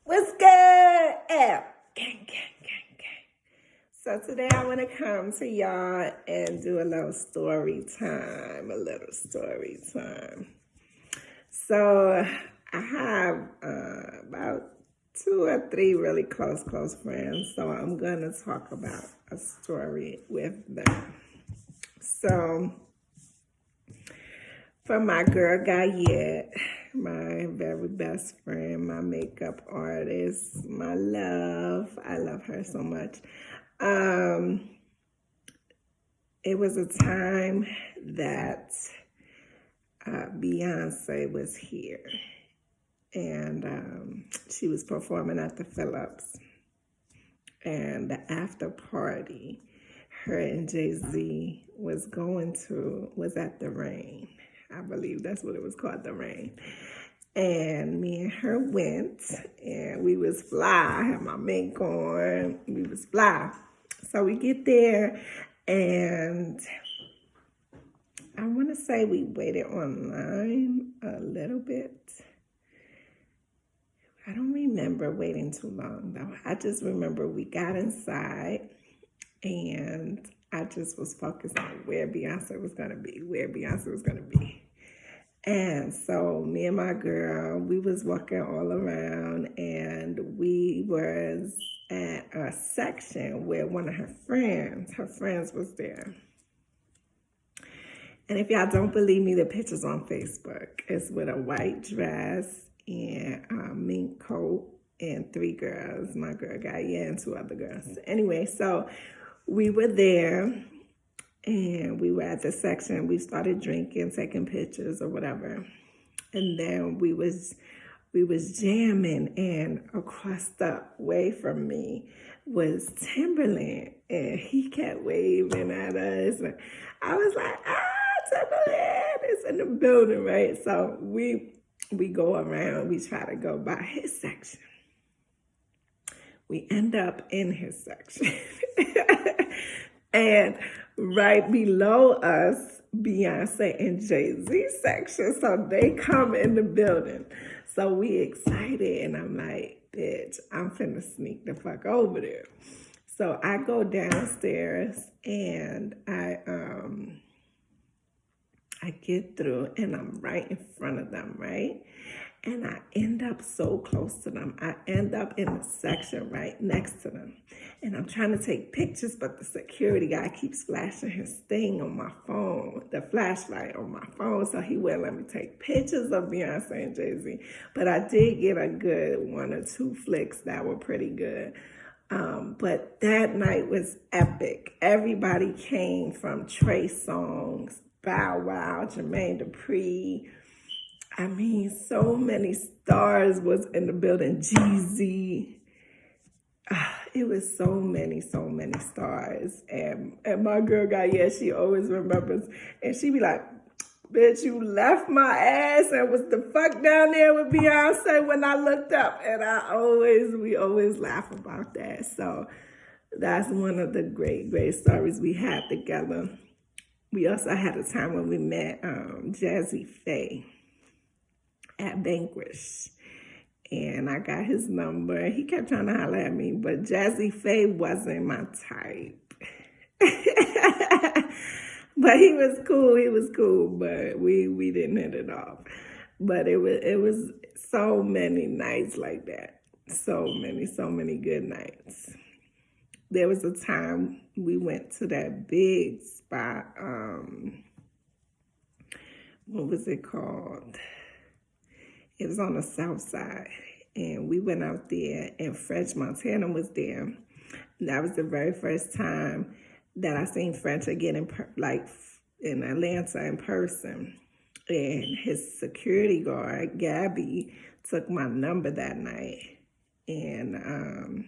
What's good? Gang, gang, gang, gang. So today I want to come to y'all and do a little story time. So I have about 2 or 3 really close friends. So I'm going to talk about a story with them. So for my girl Gayet, my very best friend, my makeup artist, my love. I love her so much. It was a time that Beyonce was here, and she was performing at the Phillips. And the after party, her and Jay-Z was at the Rain. I believe that's what it was called, the Rain. And me and her went, and we was fly. I had my mink on. We was fly. So we get there, and I want to say we waited online a little bit. I don't remember waiting too long, though. I just remember we got inside, and I just was focused on where Beyonce was going to be. And so me and my girl, we was walking all around, and we was at a section where one of her friends was there. And if y'all don't believe me, the picture's on Facebook. It's with a white dress and a mink coat and 3 girls. My girl Gayet and 2 other girls. Anyway, so we were there, and we were at the section. We started drinking, taking pictures or whatever. And then we was jamming, and across the way from me was Timberland, and he kept waving at us. And I was like, Timberland is in the building, right? So we go around, we try to go by his section. We end up in his section. And right below us, Beyonce and Jay-Z section. So they come in the building. So we excited, and I'm like, bitch, I'm finna sneak the fuck over there. So I go downstairs, and I get through, and I'm right in front of them, right? And I end up so close to them. I end up in the section right next to them. And I'm trying to take pictures, but the security guy keeps flashing his thing on my phone, the flashlight on my phone, so he wouldn't let me take pictures of Beyonce and Jay-Z. But I did get a good 1 or 2 flicks that were pretty good. But that night was epic. Everybody came, from Trey Songz, Bow Wow, Jermaine Dupri. I mean, so many stars was in the building. Jeezy. It was so many stars. And my girl Gayet, she always remembers. And she be like, bitch, you left my ass and was the fuck down there with Beyonce when I looked up. And we always laugh about that. So that's one of the great stories we had together. We also had a time when we met Jazzy Faye at Banquish, and I got his number. He kept trying to holler at me, but Jazzy Faye wasn't my type. But he was cool, but we didn't hit it off. But it was so many nights like that. So many good nights. There was a time we went to that big spot, what was it called? It was on the south side, and we went out there, and French Montana was there. And that was the very first time that I seen French again in Atlanta in person. And his security guard, Gabby, took my number that night, and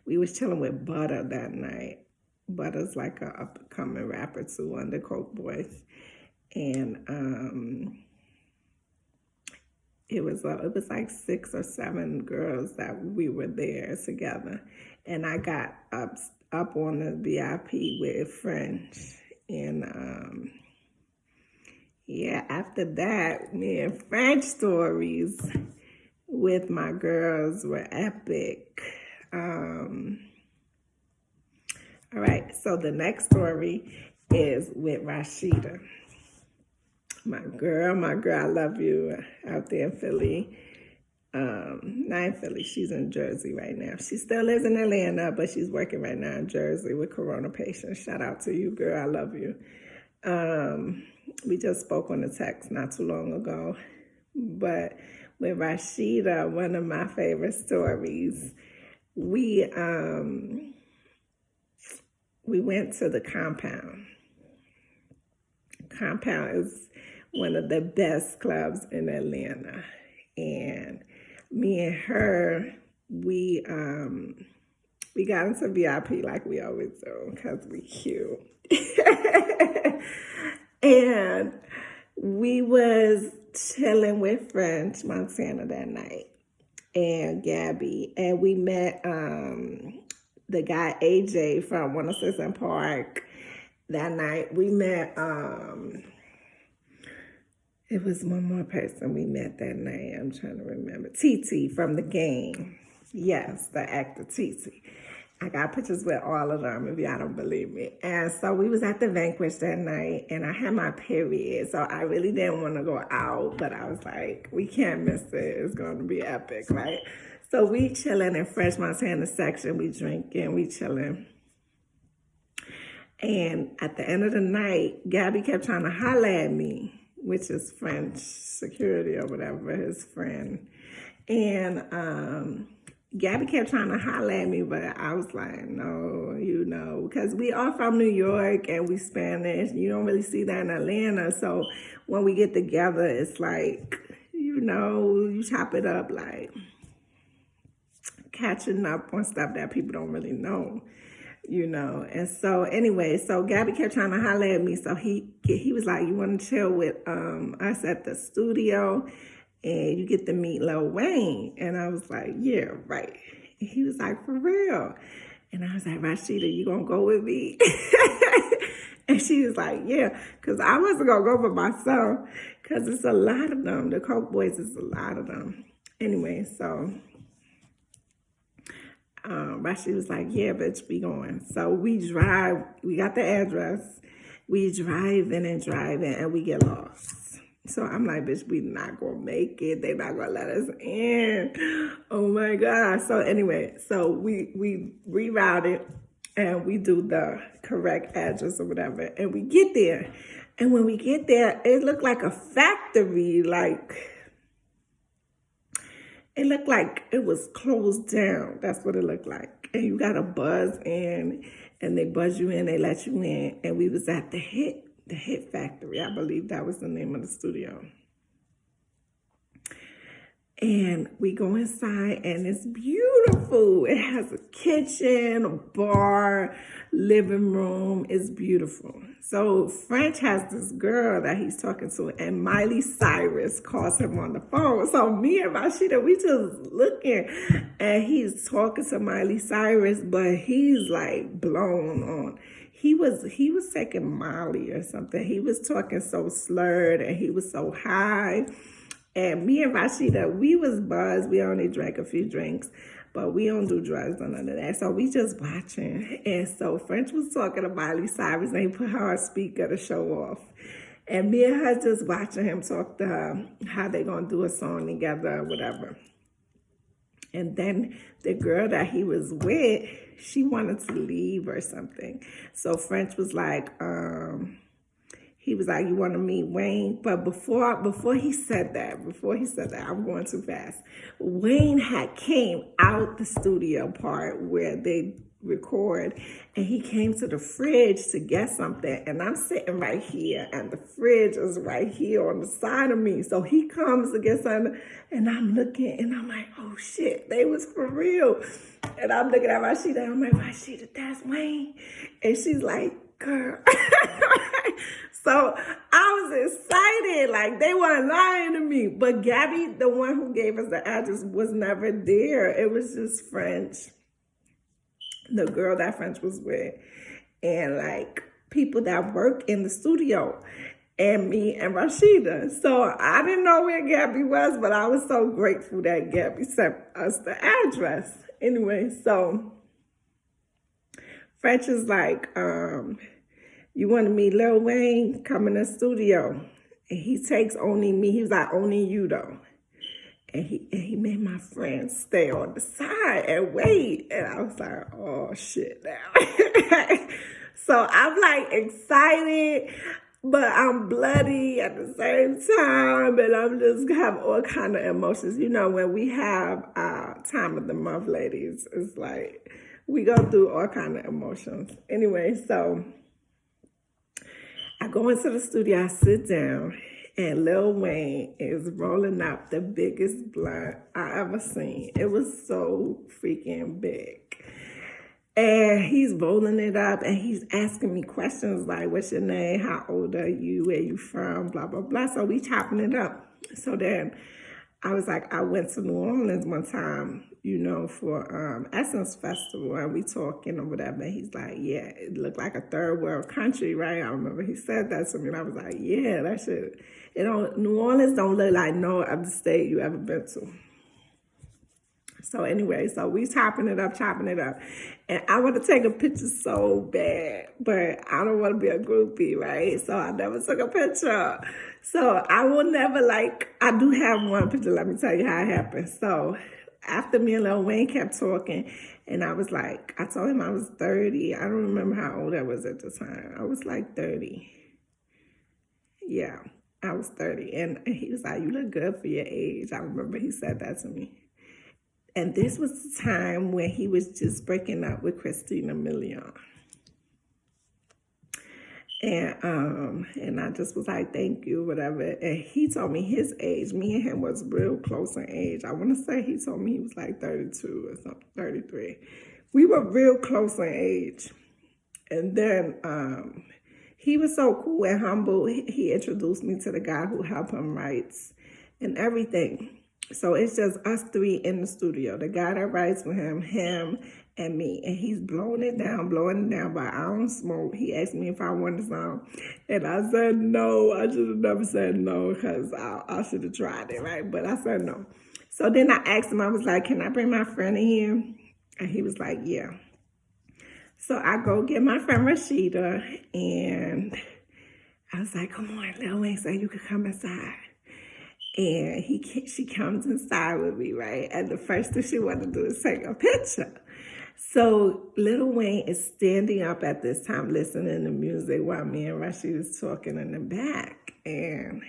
we was chilling with Butter that night. Butter's like a up-and-coming rapper too, under Coke Boys, and it was like 6 or 7 girls that we were there together, and I got up on the VIP with French, and yeah, after that, me and French stories with my girls were epic. All right, so the next story is with Rasheada. My girl, I love you out there in Philly. Not in Philly, she's in Jersey right now. She still lives in Atlanta, but she's working right now in Jersey with corona patients. Shout out to you, girl, I love you. We just spoke on the text not too long ago. But with Rasheada, one of my favorite stories, we went to the compound. Compound is one of the best clubs in Atlanta. And me and her, we got into VIP like we always do because we cute. And we was chilling with French Montana that night and Gabby, and we met the guy AJ from 106 and Park. That night we met it was one more person we met that night. I'm trying to remember. TT from the game. Yes, the actor TT. I got pictures with all of them if y'all don't believe me. And so we was at the Vanquish that night, and I had my period. So I really didn't want to go out, but I was like, we can't miss it. It's going to be epic, right? So we chilling in Fresh Montana section. We drinking, we chilling. And at the end of the night, Gabby kept trying to holler at me, which is French security or whatever, his friend. And Gabby kept trying to holler at me, but I was like, no, you know, because we are from New York and we Spanish. You don't really see that in Atlanta. So when we get together, it's like, you know, you chop it up like catching up on stuff that people don't really know, you know. And so anyway, so Gabby kept trying to holler at me. So he was like, you want to chill with us at the studio? And you get to meet Lil Wayne. And I was like, yeah, right. And he was like, for real? And I was like, Rasheada, you gonna go with me? And she was like, yeah, because I wasn't gonna go by myself, because it's a lot of them. The Coke Boys is a lot of them. Anyway, so Rasheada was like, yeah, bitch, we going. So we drive, we got the address, we driving, and we get lost. So I'm like, bitch, we not gonna make it. They not gonna let us in. Oh my God. So anyway, so we rerouted and we do the correct address or whatever. And we get there. And when we get there, it looked like a factory. Like, it looked like it was closed down. That's what it looked like. And you got to buzz in, and they buzz you in, they let you in. And we was at the Hit Factory. I believe that was the name of the studio. And we go inside, and it's beautiful. It has a kitchen, a bar, living room. It's beautiful. So French has this girl that he's talking to, and Miley Cyrus calls him on the phone. So me and Rasheada, we just looking, and he's talking to Miley Cyrus, but he's like blown on. He was taking Molly or something. He was talking so slurred, and he was so high. And me and Rasheada, we was buzzed. We only drank a few drinks, but we don't do drugs or none of that. So we just watching. And so French was talking to Miley Cyrus, and he put her on speaker to show off. And me and her just watching him talk to her, how they gonna do a song together or whatever. And then the girl that he was with, she wanted to leave or something. So French was like, he was like, you want to meet Wayne? But before he said that, I'm going too fast. Wayne had came out the studio part where they record, and he came to the fridge to get something. And I'm sitting right here, and the fridge is right here on the side of me. So he comes to get something, and I'm looking, and I'm like, oh shit, they was for real. And I'm looking at Rasheada, and I'm like, Rasheada, that's Wayne. And she's like, girl. So I was excited, like they weren't lying to me. But Gabby, the one who gave us the address, was never there. It was just French, the girl that French was with, and like people that work in the studio. and me and Rasheada. So I didn't know where Gabby was, but I was so grateful that Gabby sent us the address. Anyway, so French is like, you want to meet Lil Wayne? Come in the studio. And he takes only me. He was like, only you though. And he made my friend stay on the side and wait. And I was like, oh shit now. So I'm like excited, but I'm bloody at the same time. And I'm just have all kind of emotions. You know, when we have our time of the month, ladies, it's like we go through all kind of emotions. Anyway, so I go into the studio, I sit down, and Lil Wayne is rolling up the biggest blunt I ever seen. It was so freaking big. And he's rolling it up, and he's asking me questions like, what's your name? How old are you? Where you from? Blah, blah, blah. So we chopping it up. So then I was like, I went to New Orleans one time, you know, for Essence Festival, and we talking or whatever. And he's like, yeah, it looked like a third world country, right? I remember he said that to me, and I was like, yeah, that shit. New Orleans don't look like no other state you ever been to. So anyway, so we chopping it up. And I want to take a picture so bad, but I don't want to be a groupie, right? So I never took a picture. So I will never I do have one picture. Let me tell you how it happened. So after me and Lil Wayne kept talking, and I was like, I told him I was 30. I don't remember how old I was at the time. I was like 30. Yeah, I was 30. And he was like, you look good for your age. I remember he said that to me. And this was the time when he was just breaking up with Christina Milian. And I just was like, thank you, whatever. And he told me his age. Me and him was real close in age. I want to say he told me he was like 32 or something, 33. We were real close in age. And then he was so cool and humble. He introduced me to the guy who helped him write and everything. So it's just us three in the studio. The guy that writes with him, and me. And he's blowing it down, but I don't smoke. He asked me if I wanted some. And I said no. I should have never said no because I should have tried it, right? But I said no. So then I asked him, I was like, can I bring my friend in here? And he was like, yeah. So I go get my friend Rasheada. And I was like, come on, Lil Wayne said you could come inside. And she comes inside with me, right? And the first thing she wanted to do is take a picture. So Lil Wayne is standing up at this time listening to music while me and Rasheada is talking in the back. And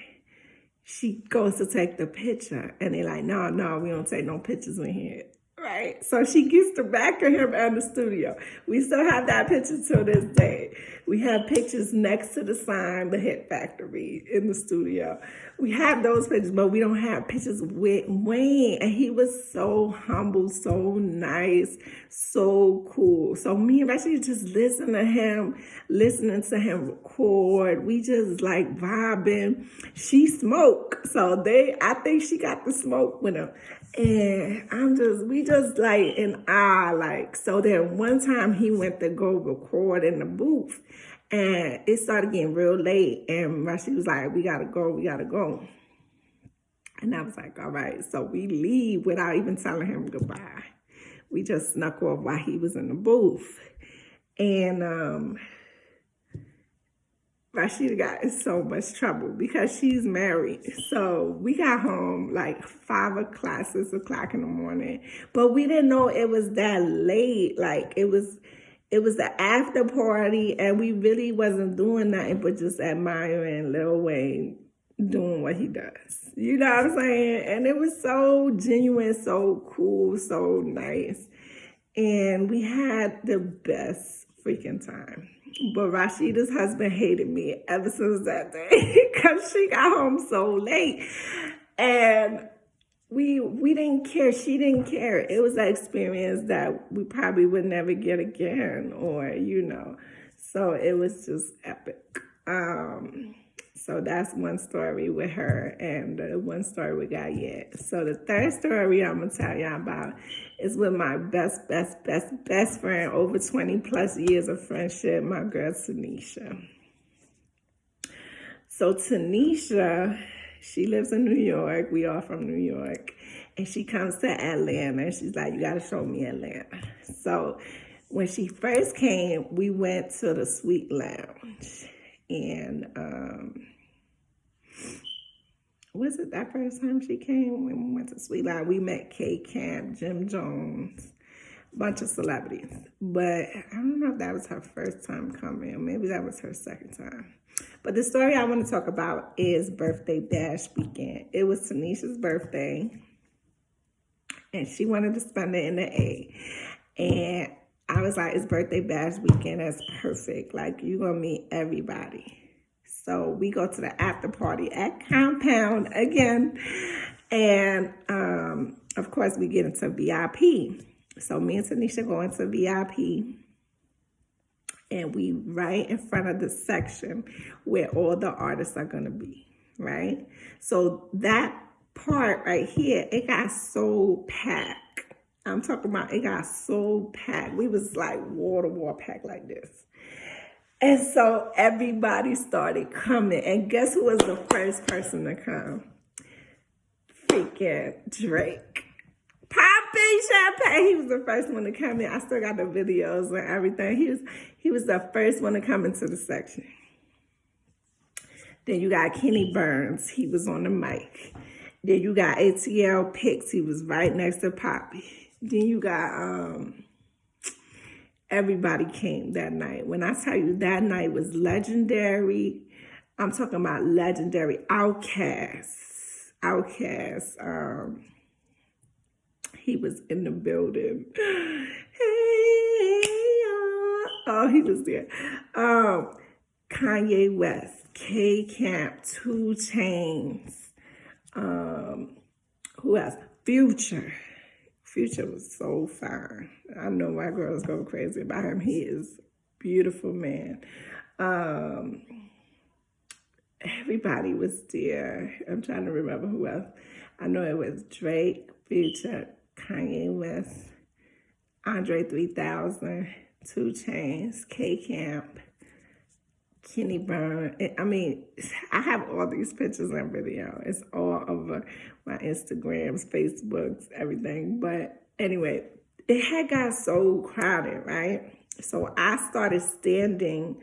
she goes to take the picture. And they're like, no, we don't take no pictures in here. Right? So she gets the back of him in the studio. We still have that picture to this day. We have pictures next to the sign, the Hit Factory, in the studio. We have those pictures, but we don't have pictures with Wayne. And he was so humble, so nice, so cool. So me and Rasheada just listening to him record. We just like vibing. She smoked. So I think she got the smoke with him. And we just like in awe, so then one time he went to go record in the booth and it started getting real late and Rasheada was like, we gotta go. And I was like, all right. So we leave without even telling him goodbye. We just snuck off while he was in the booth. And Rasheada got in so much trouble because she's married. So we got home like 5 o'clock, 6 o'clock in the morning. But we didn't know it was that late. Like it was the after party and we really wasn't doing nothing but just admiring Lil Wayne doing what he does. You know what I'm saying? And it was so genuine, so cool, so nice. And we had the best freaking time. But Rasheada's husband hated me ever since that day because she got home so late. And we didn't care. She didn't care. It was an experience that we probably would never get again or, So it was just epic. So that's one story with her and one story with Gayet. So the third story I'm going to tell y'all about is with my best friend, over 20 plus years of friendship, my girl Tenisha. So Tenisha, she lives in New York. We are from New York. And she comes to Atlanta. She's like, you got to show me Atlanta. So when she first came, we went to the Sweet Lounge. And was it that first time she came? When we went to Sweet Lounge, we met K Camp, Jim Jones, a bunch of celebrities. But I don't know if that was her first time coming. Maybe that was her second time. But the story I want to talk about is Birthday Bash weekend. It was Tanisha's birthday, and she wanted to spend it in the A. And I was like, it's Birthday Bash weekend. That's perfect. Like, you're going to meet everybody. So we go to the after party at Compound again. And, of course, we get into VIP. So me and Tenisha go into VIP. And we right in front of the section where all the artists are going to be, right? So that part right here, it got so packed. I'm talking about it got so packed. We was like wall packed like this. And so everybody started coming. And guess who was the first person to come? Freaking Drake. Popping champagne. He was the first one to come in. I still got the videos and everything. He was the first one to come into the section. Then you got Kenny Burns. He was on the mic. Then you got ATL Picks. He was right next to Poppy. Then you got everybody came that night. When I tell you that night was legendary, I'm talking about legendary. Outkast. He was in the building. Hey, oh, he was there. Kanye West, K Camp, 2 Chainz. Who else? Future. Future was so fine. I know my girls go crazy about him. He is a beautiful man. Everybody was there. I'm trying to remember who else. I know it was Drake, Future, Kanye West, Andre 3000, 2 Chainz, K Camp, Kenny Burns. I mean, I have all these pictures and video. It's all over my Instagrams, Facebooks, everything. But anyway, it had got so crowded, right? So I started standing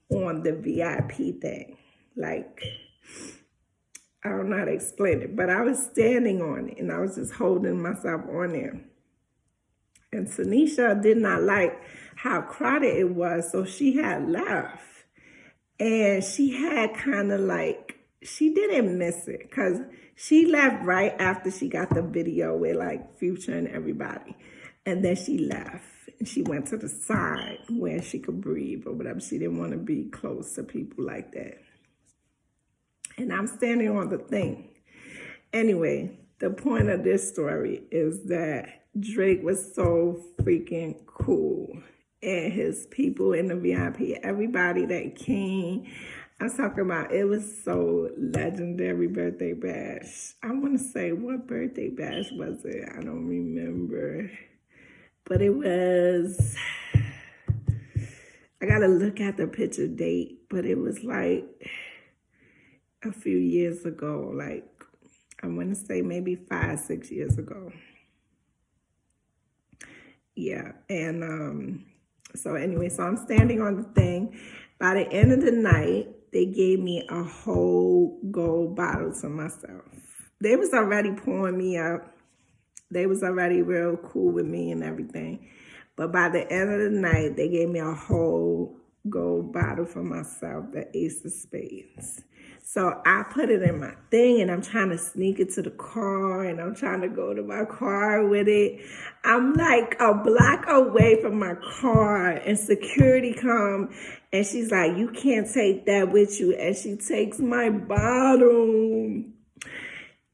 on the VIP thing. Like, I don't know how to explain it, but I was standing on it and I was just holding myself on there. And Tenisha did not like how crowded it was, so she had left. And she had kind of like, she didn't miss it because she left right after she got the video with like Future and everybody. And then she left and she went to the side where she could breathe or whatever. She didn't want to be close to people like that. And I'm standing on the thing. Anyway, the point of this story is that Drake was so freaking cool. And his people in the VIP, everybody that came, I'm talking about, it was so legendary Birthday Bash. I want to say, what Birthday Bash was it? I don't remember. But it was, I got to look at the picture date, but it was like a few years ago, like I want to say maybe 5-6 years ago. Yeah, and so anyway, so I'm standing on the thing. By the end of the night, they gave me a whole gold bottle to myself. They was already pouring me up. They was already real cool with me and everything. But by the end of the night, they gave me a whole gold bottle for myself, the Ace of Spades. So I put it in my thing and I'm trying to sneak it to the car and I'm trying to go to my car with it. I'm like a block away from my car and security come and she's like, you can't take that with you. And she takes my bottle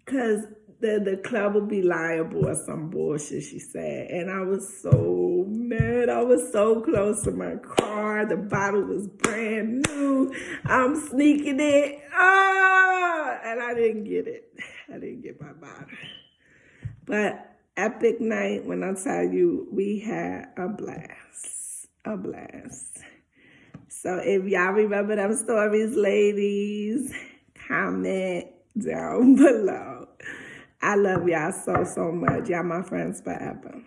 because the club will be liable or some bullshit, she said. And I was so mad. I was so close to my car. The bottle was brand new. I'm sneaking it. Oh, and I didn't get it. I didn't get my bottle. But epic night, when I tell you, we had a blast. A blast. So if y'all remember them stories, ladies, comment down below. I love y'all so much. Y'all my friends forever.